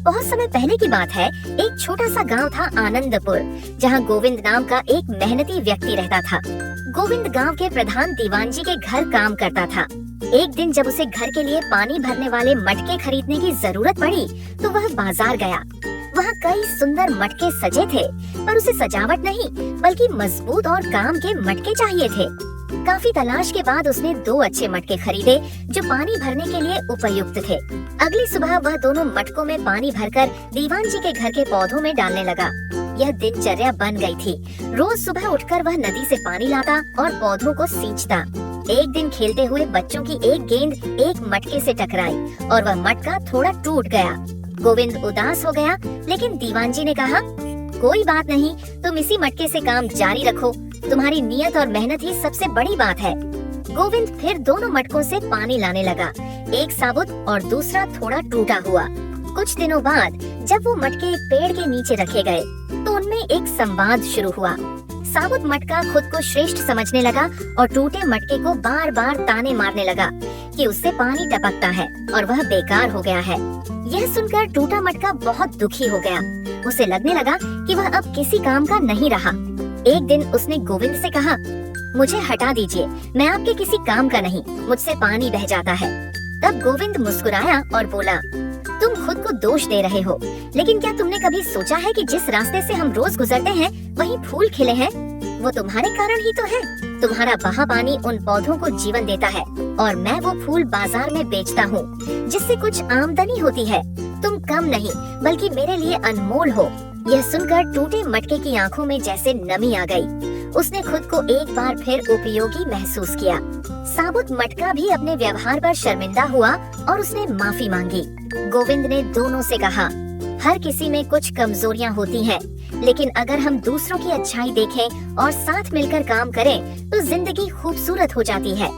बहुत समय पहले की बात है। एक छोटा सा गांव था आनंदपुर, जहां गोविंद नाम का एक मेहनती व्यक्ति रहता था। गोविंद गांव के प्रधान दीवानजी के घर काम करता था। एक दिन जब उसे घर के लिए पानी भरने वाले मटके खरीदने की जरूरत पड़ी, तो वह बाजार गया। वहाँ कई सुंदर मटके सजे थे, पर उसे सजावट नहीं बल्कि मजबूत और काम के मटके चाहिए थे। काफी तलाश के बाद उसने 2 अच्छे मटके खरीदे जो पानी भरने के लिए उपयुक्त थे। अगली सुबह वह दोनों मटकों में पानी भरकर दीवान जी के घर के पौधों में डालने लगा। यह दिनचर्या बन गई थी। रोज सुबह उठकर वह नदी से पानी लाता और पौधों को सींचता। एक दिन खेलते हुए बच्चों की एक गेंद एक मटके से टकराई और वह मटका थोड़ा टूट गया। गोविंद उदास हो गया, लेकिन दीवान जी ने कहा, कोई बात नहीं, तुम इसी मटके से काम जारी रखो। तुम्हारी नियत और मेहनत ही सबसे बड़ी बात है। गोविंद फिर दोनों मटकों से पानी लाने लगा, एक साबुत और दूसरा थोड़ा टूटा हुआ। कुछ दिनों बाद जब वो मटके एक पेड़ के नीचे रखे गए, तो उनमें एक संवाद शुरू हुआ। साबुत मटका खुद को श्रेष्ठ समझने लगा और टूटे मटके को बार बार ताने मारने लगा कि उससे पानी टपकता है और वह बेकार हो गया है। यह सुनकर टूटा मटका बहुत दुखी हो गया। उसे लगने लगा कि वह अब किसी काम का नहीं रहा। एक दिन उसने गोविंद से कहा, मुझे हटा दीजिए, मैं आपके किसी काम का नहीं, मुझसे पानी बह जाता है। तब गोविंद मुस्कुराया और बोला, तुम खुद को दोष दे रहे हो, लेकिन क्या तुमने कभी सोचा है कि जिस रास्ते से हम रोज गुजरते हैं वहीं फूल खिले हैं? वो तुम्हारे कारण ही तो है। तुम्हारा बहा पानी उन पौधों को जीवन देता है और मैं वो फूल बाजार में बेचता हूँ, जिससे कुछ आमदनी होती है। तुम कम नहीं बल्कि मेरे लिए अनमोल हो। यह सुनकर टूटे मटके की आंखों में जैसे नमी आ गई। उसने खुद को एक बार फिर उपयोगी महसूस किया। साबुत मटका भी अपने व्यवहार पर शर्मिंदा हुआ और उसने माफी मांगी। गोविंद ने दोनों से कहा, हर किसी में कुछ कमजोरियां होती हैं, लेकिन अगर हम दूसरों की अच्छाई देखें और साथ मिलकर काम करें, तो जिंदगी खूबसूरत हो जाती है।